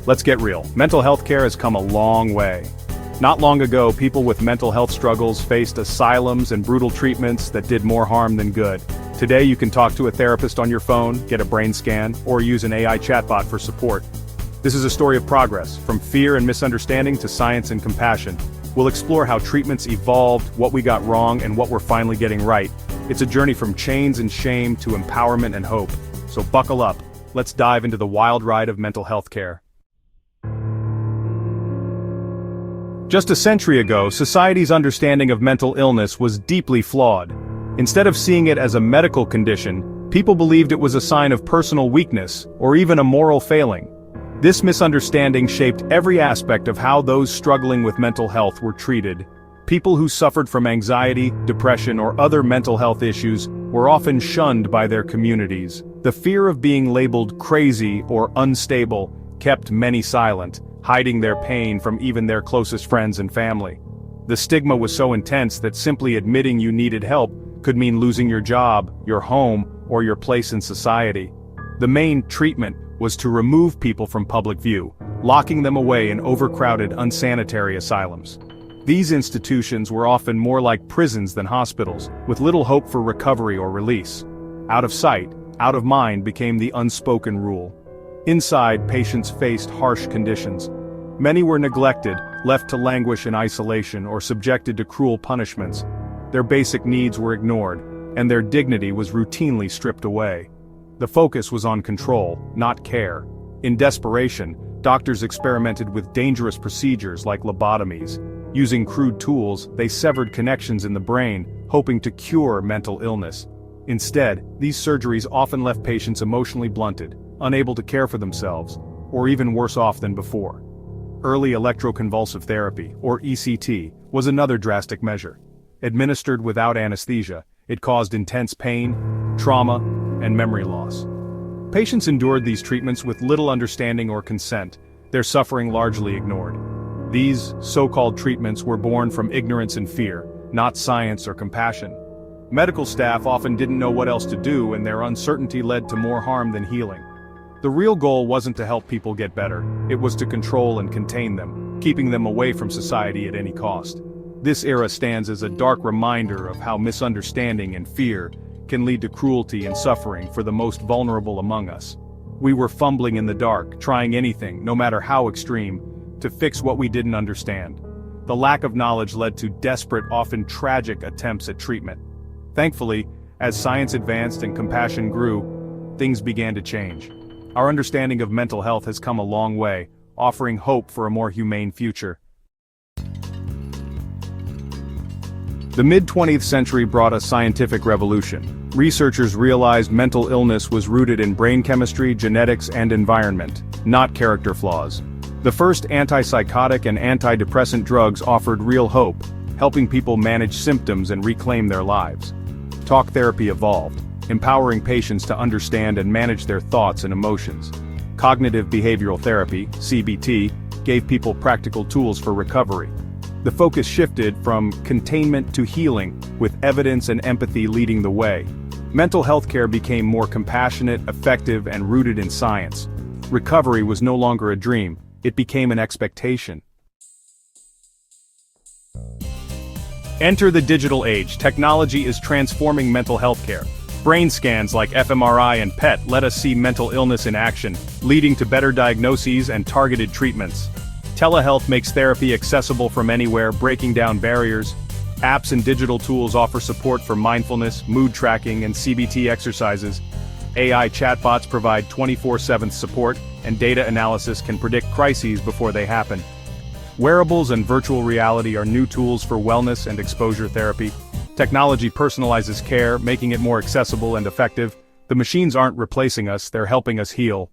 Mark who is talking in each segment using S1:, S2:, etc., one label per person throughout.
S1: Let's get real. Mental health care has come a long way. Not long ago, people with mental health struggles faced asylums and brutal treatments that did more harm than good. Today, you can talk to a therapist on your phone, get a brain scan, or use an AI chatbot for support. This is a story of progress, from fear and misunderstanding to science and compassion. We'll explore how treatments evolved, what we got wrong, and what we're finally getting right. It's a journey from chains and shame to empowerment and hope. So buckle up. Let's dive into the wild ride of mental health care. Just a century ago, society's understanding of mental illness was deeply flawed. Instead of seeing it as a medical condition, people believed it was a sign of personal weakness, or even a moral failing. This misunderstanding shaped every aspect of how those struggling with mental health were treated. People who suffered from anxiety, depression, or other mental health issues were often shunned by their communities. The fear of being labeled crazy or unstable kept many silent, hiding their pain from even their closest friends and family. The stigma was so intense that simply admitting you needed help could mean losing your job, your home, or your place in society. The main treatment was to remove people from public view, locking them away in overcrowded, unsanitary asylums. These institutions were often more like prisons than hospitals, with little hope for recovery or release. Out of sight, out of mind became the unspoken rule. Inside, patients faced harsh conditions. Many were neglected, left to languish in isolation, or subjected to cruel punishments. Their basic needs were ignored, and their dignity was routinely stripped away. The focus was on control, not care. In desperation, doctors experimented with dangerous procedures like lobotomies. Using crude tools, they severed connections in the brain, hoping to cure mental illness. Instead, these surgeries often left patients emotionally blunted, unable to care for themselves, or even worse off than before. Early electroconvulsive therapy, or ECT, was another drastic measure. Administered without anesthesia, it caused intense pain, trauma, and memory loss. Patients endured these treatments with little understanding or consent, their suffering largely ignored. These so-called treatments were born from ignorance and fear, not science or compassion. Medical staff often didn't know what else to do, and their uncertainty led to more harm than healing. The real goal wasn't to help people get better, it was to control and contain them, keeping them away from society at any cost. This era stands as a dark reminder of how misunderstanding and fear can lead to cruelty and suffering for the most vulnerable among us. We were fumbling in the dark, trying anything, no matter how extreme, to fix what we didn't understand. The lack of knowledge led to desperate, often tragic attempts at treatment. Thankfully, as science advanced and compassion grew, things began to change. Our understanding of mental health has come a long way, offering hope for a more humane future. The mid-20th century brought a scientific revolution. Researchers realized mental illness was rooted in brain chemistry, genetics, and environment, not character flaws. The first antipsychotic and antidepressant drugs offered real hope, helping people manage symptoms and reclaim their lives. Talk therapy evolved, empowering patients to understand and manage their thoughts and emotions. Cognitive behavioral therapy, CBT, gave people practical tools for recovery. The focus shifted from containment to healing, with evidence and empathy leading the way. Mental health care became more compassionate, effective, and rooted in science. Recovery was no longer a dream, it became an expectation. Enter the digital age. Technology is transforming mental health care. Brain scans like fMRI and PET let us see mental illness in action, leading to better diagnoses and targeted treatments. Telehealth makes therapy accessible from anywhere, breaking down barriers. Apps and digital tools offer support for mindfulness, mood tracking, and CBT exercises. AI chatbots provide 24/7 support, and data analysis can predict crises before they happen. Wearables and virtual reality are new tools for wellness and exposure therapy. Technology personalizes care, making it more accessible and effective. The machines aren't replacing us, they're helping us heal.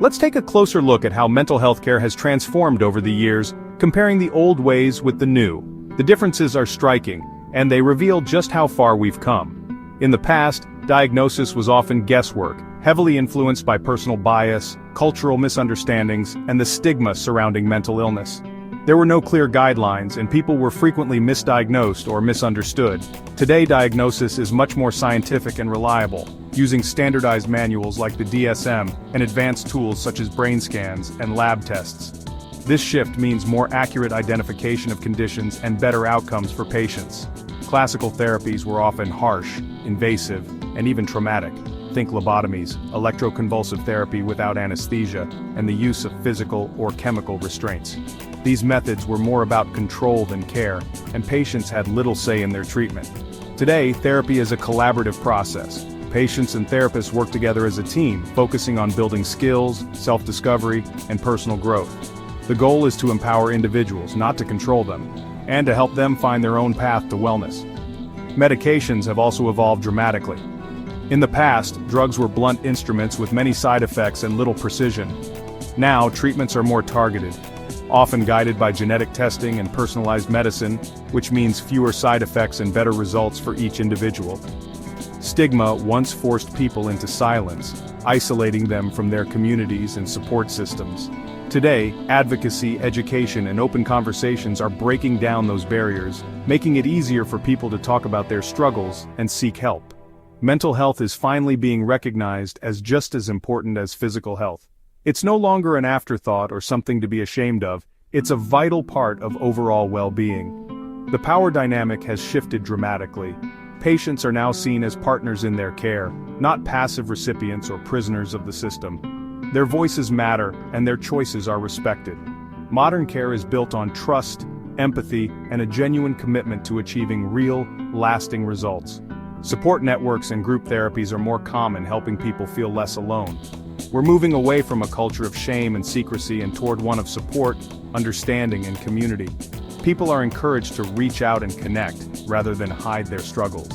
S1: Let's take a closer look at how mental health care has transformed over the years, comparing the old ways with the new. The differences are striking, and they reveal just how far we've come. In the past, diagnosis was often guesswork, heavily influenced by personal bias, cultural misunderstandings, and the stigma surrounding mental illness. There were no clear guidelines, and people were frequently misdiagnosed or misunderstood. Today, diagnosis is much more scientific and reliable. using standardized manuals like the DSM and advanced tools such as brain scans and lab tests. This shift means more accurate identification of conditions and better outcomes for patients. Classical therapies were often harsh, invasive, and even traumatic. Think lobotomies, electroconvulsive therapy without anesthesia, and the use of physical or chemical restraints. These methods were more about control than care, and patients had little say in their treatment. Today, therapy is a collaborative process. Patients and therapists work together as a team, focusing on building skills, self-discovery, and personal growth. The goal is to empower individuals, not to control them, and to help them find their own path to wellness. Medications have also evolved dramatically. In the past, drugs were blunt instruments with many side effects and little precision. Now, treatments are more targeted, often guided by genetic testing and personalized medicine, which means fewer side effects and better results for each individual. Stigma once forced people into silence, isolating them from their communities and support systems. Today, advocacy, education, and open conversations are breaking down those barriers, making it easier for people to talk about their struggles and seek help. Mental health is finally being recognized as just as important as physical health. It's no longer an afterthought or something to be ashamed of, it's a vital part of overall well-being. The power dynamic has shifted dramatically. Patients are now seen as partners in their care, not passive recipients or prisoners of the system. Their voices matter, and their choices are respected. Modern care is built on trust, empathy, and a genuine commitment to achieving real, lasting results. Support networks and group therapies are more common, helping people feel less alone. We're moving away from a culture of shame and secrecy and toward one of support, understanding, and community. People are encouraged to reach out and connect, rather than hide their struggles.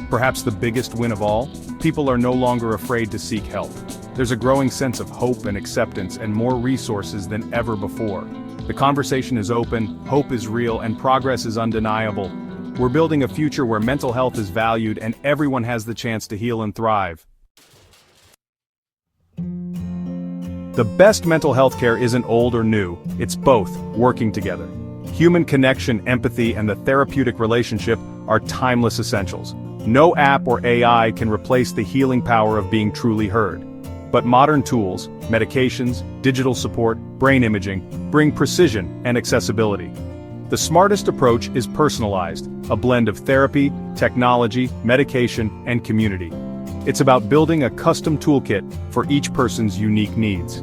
S1: Perhaps the biggest win of all? People are no longer afraid to seek help. There's a growing sense of hope and acceptance and more resources than ever before. The conversation is open, hope is real, and progress is undeniable. We're building a future where mental health is valued and everyone has the chance to heal and thrive. The best mental health care isn't old or new, it's both, working together. Human connection, empathy, and the therapeutic relationship are timeless essentials. No app or AI can replace the healing power of being truly heard. But modern tools, medications, digital support, brain imaging, bring precision and accessibility. The smartest approach is personalized, a blend of therapy, technology, medication, and community. It's about building a custom toolkit for each person's unique needs.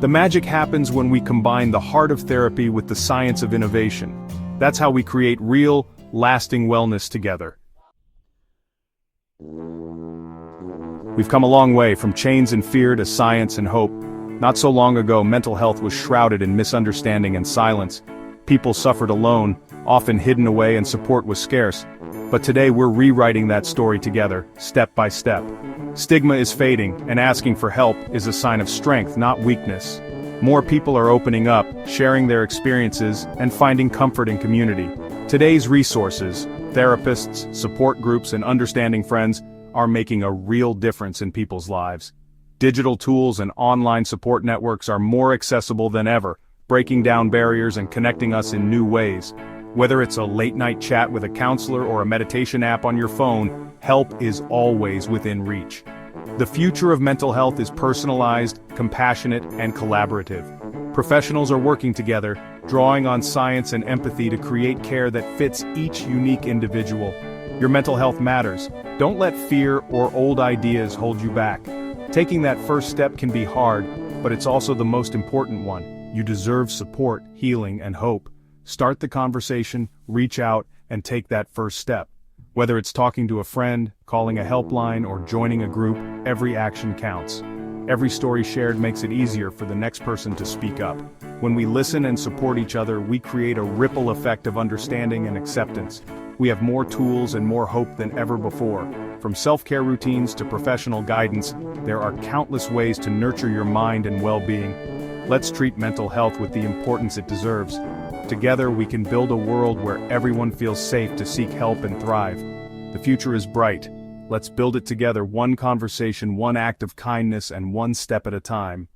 S1: The magic happens when we combine the heart of therapy with the science of innovation. That's how we create real, lasting wellness together. We've come a long way from chains and fear to science and hope. Not so long ago, mental health was shrouded in misunderstanding and silence. People suffered alone, often hidden away, and support was scarce. But today we're rewriting that story together, step by step. Stigma is fading, and asking for help is a sign of strength, not weakness. More people are opening up, sharing their experiences, and finding comfort in community. Today's resources, therapists, support groups, and understanding friends, are making a real difference in people's lives. Digital tools and online support networks are more accessible than ever, breaking down barriers and connecting us in new ways. Whether it's a late-night chat with a counselor or a meditation app on your phone, help is always within reach. The future of mental health is personalized, compassionate, and collaborative. Professionals are working together, drawing on science and empathy to create care that fits each unique individual. Your mental health matters. Don't let fear or old ideas hold you back. Taking that first step can be hard, but it's also the most important one. You deserve support, healing, and hope. Start the conversation, reach out, and take that first step. Whether it's talking to a friend, calling a helpline, or joining a group, every action counts. Every story shared makes it easier for the next person to speak up. When we listen and support each other, we create a ripple effect of understanding and acceptance. We have more tools and more hope than ever before. From self-care routines to professional guidance, there are countless ways to nurture your mind and well-being. Let's treat mental health with the importance it deserves. Together we can build a world where everyone feels safe to seek help and thrive. The future is bright. Let's build it together, one conversation, one act of kindness, and one step at a time.